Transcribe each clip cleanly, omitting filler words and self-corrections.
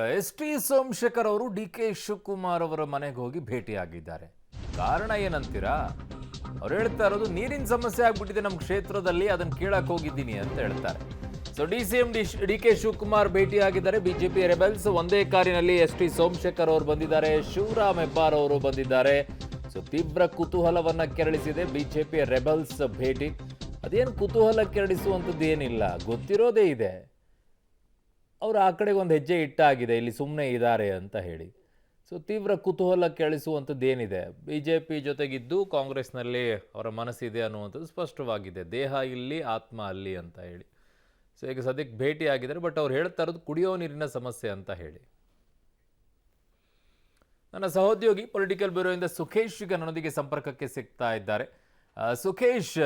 ST. Somashekar ಅವರು ಡಿ.ಕೆ. ಶಿವಕುಮಾರ್ ಅವರ ಮನೆಗೆ ಹೋಗಿ ಭೇಟಿಯಾಗಿದ್ದಾರೆ. ಕಾರಣ ಏನಂತೀರಾ? ಅವ್ರು ಹೇಳ್ತಾ ಇರೋದು ನೀರಿನ ಸಮಸ್ಯೆ ಆಗ್ಬಿಟ್ಟಿದೆ ನಮ್ಮ ಕ್ಷೇತ್ರದಲ್ಲಿ, ಅದನ್ನು ಕೇಳಕ್ ಹೋಗಿದ್ದೀನಿ ಅಂತ ಹೇಳ್ತಾರೆ. So DCM DK. ಶಿವಕುಮಾರ್ ಭೇಟಿಯಾಗಿದ್ದಾರೆ. ಬಿಜೆಪಿ ರೆಬೆಲ್ಸ್ ಒಂದೇ ಕಾರಿನಲ್ಲಿ ಎಸ್.ಟಿ. ಸೋಮಶೇಖರ್ ಅವರು ಬಂದಿದ್ದಾರೆ, ಶಿವರಾಮ್ ಹೆಬ್ಬಾರ್ ಅವರು ಬಂದಿದ್ದಾರೆ. ಸೊ ತೀವ್ರ ಕುತೂಹಲವನ್ನ ಕೆರಳಿಸಿದೆ ಬಿಜೆಪಿ ರೆಬೆಲ್ಸ್ ಭೇಟಿ. ಅದೇನು ಕುತೂಹಲ ಕೆರಳಿಸುವಂಥದ್ದು ಏನಿಲ್ಲ, ಗೊತ್ತಿರೋದೇ ಇದೆ. ಅವರು ಆ ಕಡೆಗೆ ಒಂದು ಹೆಜ್ಜೆ ಇಟ್ಟಾಗಿದೆ, ಇಲ್ಲಿ ಸುಮ್ಮನೆ ಇದ್ದಾರೆ ಅಂತ ಹೇಳಿ. ಸೊ ತೀವ್ರ ಕುತೂಹಲ ಕೆಳಿಸುವಂಥದ್ದು ಏನಿದೆ, ಬಿ ಜೆ ಪಿ ಜೊತೆಗಿದ್ದು ಕಾಂಗ್ರೆಸ್ನಲ್ಲಿ ಅವರ ಮನಸ್ಸಿದೆ ಅನ್ನುವಂಥದ್ದು ಸ್ಪಷ್ಟವಾಗಿದೆ. ದೇಹ ಇಲ್ಲಿ ಆತ್ಮ ಅಲ್ಲಿ ಅಂತ ಹೇಳಿ. ಸೊ ಈಗ ಸದ್ಯಕ್ಕೆ ಭೇಟಿ ಆಗಿದ್ದಾರೆ. ಬಟ್ ಅವ್ರು ಹೇಳ್ತಾ ಇರೋದು ಕುಡಿಯೋ ನೀರಿನ ಸಮಸ್ಯೆ ಅಂತ ಹೇಳಿ. ನನ್ನ ಸಹೋದ್ಯೋಗಿ ಪೊಲಿಟಿಕಲ್ ಬ್ಯೂರೋಯಿಂದ ಸುಖೇಶ್ ಈಗ ನನ್ನೊಂದಿಗೆ ಸಂಪರ್ಕಕ್ಕೆ ಸಿಗ್ತಾ ಇದ್ದಾರೆ. ಸುಖೇಶ್,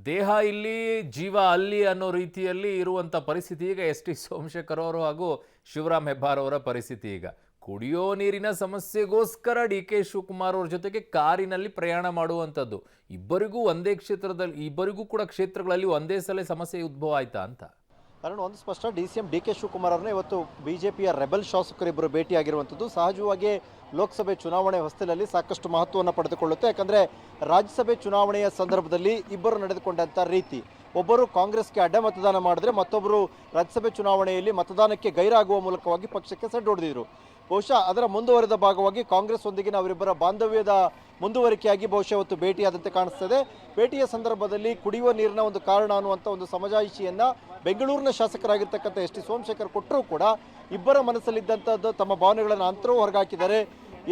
ದೇಹ ಇಲ್ಲಿ ಜೀವ ಅಲ್ಲಿ ಅನ್ನೋ ರೀತಿಯಲ್ಲಿ ಇರುವಂಥ ಪರಿಸ್ಥಿತಿ ಈಗ ಎಸ್.ಟಿ. ಸೋಮಶೇಖರ್ ಅವರು ಹಾಗೂ ಶಿವರಾಮ್ ಹೆಬ್ಬಾರ್ ಅವರ ಪರಿಸ್ಥಿತಿ. ಈಗ ಕುಡಿಯೋ ನೀರಿನ ಸಮಸ್ಯೆಗೋಸ್ಕರ ಡಿ.ಕೆ. ಶಿವಕುಮಾರ್ ಅವ್ರ ಜೊತೆಗೆ ಕಾರಿನಲ್ಲಿ ಪ್ರಯಾಣ ಮಾಡುವಂಥದ್ದು. ಇಬ್ಬರಿಗೂ ಕೂಡ ಕ್ಷೇತ್ರಗಳಲ್ಲಿ ಒಂದೇ ಸಲ ಸಮಸ್ಯೆ ಉದ್ಭವ ಆಯ್ತಾ ಅಂತ? ಕಾರಣ ಒಂದು ಸ್ಪಷ್ಟ, ಡಿ.ಸಿ.ಎಂ ಡಿ.ಕೆ. ಶಿವಕುಮಾರ್ ಅವ್ರನ್ನ ಇವತ್ತು ಬಿಜೆಪಿಯ ರೆಬೆಲ್ ಶಾಸಕರಿಬ್ಬರು ಭೇಟಿಯಾಗಿರುವಂಥದ್ದು ಸಹಜವಾಗಿ ಲೋಕಸಭೆ ಚುನಾವಣೆ ಹೊಸ್ತಿಲಲ್ಲಿ ಸಾಕಷ್ಟು ಮಹತ್ವವನ್ನು ಪಡೆದುಕೊಳ್ಳುತ್ತೆ. ಯಾಕಂದರೆ ರಾಜ್ಯಸಭೆ ಚುನಾವಣೆಯ ಸಂದರ್ಭದಲ್ಲಿ ಇಬ್ಬರು ನಡೆದುಕೊಂಡಂಥ ರೀತಿ, ಒಬ್ಬರು ಕಾಂಗ್ರೆಸ್ಗೆ ಅಡ್ಡ ಮತದಾನ ಮಾಡಿದ್ರೆ ಮತ್ತೊಬ್ಬರು ರಾಜ್ಯಸಭೆ ಚುನಾವಣೆಯಲ್ಲಿ ಮತದಾನಕ್ಕೆ ಗೈರಾಗುವ ಮೂಲಕವಾಗಿ ಪಕ್ಷಕ್ಕೆ ಸೆಡ್ಡು ಹೊಡೆದಿದ್ರು. ಬಹುಶಃ ಅದರ ಮುಂದುವರೆದ ಭಾಗವಾಗಿ ಕಾಂಗ್ರೆಸ್ ಒಂದಿಗಿನ ಅವರಿಬ್ಬರ ಬಾಂಧವ್ಯದ ಮುಂದುವರಿಕೆಯಾಗಿ ಬಹುಶಃ ಇವತ್ತು ಭೇಟಿಯಾದಂತೆ ಕಾಣಿಸ್ತದೆ. ಭೇಟಿಯ ಸಂದರ್ಭದಲ್ಲಿ ಕುಡಿಯುವ ನೀರಿನ ಒಂದು ಕಾರಣ ಅನ್ನುವಂಥ ಒಂದು ಸಮಜಾಯಿಷಿಯನ್ನು ಬೆಂಗಳೂರಿನ ಶಾಸಕರಾಗಿರ್ತಕ್ಕಂಥ ಎಸ್.ಟಿ. ಸೋಮಶೇಖರ್ ಕೊಟ್ಟರೂ ಕೂಡ ಇಬ್ಬರ ಮನಸ್ಸಲ್ಲಿದ್ದಂಥದ್ದು ತಮ್ಮ ಭಾವನೆಗಳನ್ನು ಅಂತರೂ ಹೊರಗಾಕಿದ್ದಾರೆ.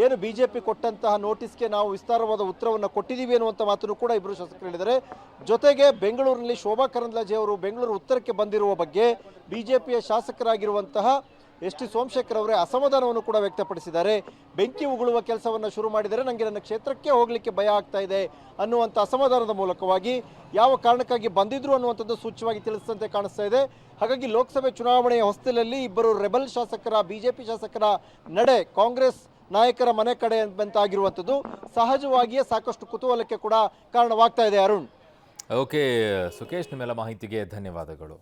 ಏನು ಬಿಜೆಪಿ ಕೊಟ್ಟಂತಹ ನೋಟಿಸ್ಗೆ ನಾವು ವಿಸ್ತಾರವಾದ ಉತ್ತರವನ್ನು ಕೊಟ್ಟಿದ್ದೀವಿ ಅನ್ನುವಂಥ ಮಾತನ್ನು ಕೂಡ ಇಬ್ಬರು ಶಾಸಕರು ಹೇಳಿದ್ದಾರೆ. ಜೊತೆಗೆ ಬೆಂಗಳೂರಿನಲ್ಲಿ ಶೋಭಾ ಕರಂದ್ಲಾಜೆ ಅವರು ಬೆಂಗಳೂರು ಉತ್ತರಕ್ಕೆ ಬಂದಿರುವ ಬಗ್ಗೆ ಬಿಜೆಪಿಯ ಶಾಸಕರಾಗಿರುವಂತಹ ಎಸ್.ಟಿ. ಸೋಮಶೇಖರ್ ಅವರೇ ಅಸಮಾಧಾನವನ್ನು ಕೂಡ ವ್ಯಕ್ತಪಡಿಸಿದ್ದಾರೆ. ಬೆಂಕಿ ಉಗುಳುವ ಕೆಲಸವನ್ನು ಶುರು ಮಾಡಿದರೆ ನನಗೆ ನನ್ನ ಕ್ಷೇತ್ರಕ್ಕೆ ಹೋಗಲಿಕ್ಕೆ ಭಯ ಆಗ್ತಾ ಇದೆ ಅನ್ನುವಂಥ ಅಸಮಾಧಾನದ ಮೂಲಕವಾಗಿ ಯಾವ ಕಾರಣಕ್ಕಾಗಿ ಬಂದಿದ್ರು ಅನ್ನುವಂಥದ್ದು ಸೂಚ್ಯವಾಗಿ ತಿಳಿಸಿದಂತೆ ಕಾಣಿಸ್ತಾ ಇದೆ. ಹಾಗಾಗಿ ಲೋಕಸಭೆ ಚುನಾವಣೆಯ ಹೊಸ್ತಿಲಲ್ಲಿ ಇಬ್ಬರು ರೆಬೆಲ್ ಶಾಸಕರ, ಬಿಜೆಪಿ ಶಾಸಕರ ನಡೆ ಕಾಂಗ್ರೆಸ್ ನಾಯಕರ ಮನೆ ಕಡೆ ಬಂತಾಗಿರುವಂಥದ್ದು ಸಹಜವಾಗಿಯೇ ಸಾಕಷ್ಟು ಕುತೂಹಲಕ್ಕೆ ಕೂಡ ಕಾರಣವಾಗ್ತಾ ಇದೆ. ಅರುಣ್, ಓಕೆ ಸುಖೇಶ್, ನಿಮ್ಮೆಲ್ಲ ಮಾಹಿತಿಗೆ ಧನ್ಯವಾದಗಳು.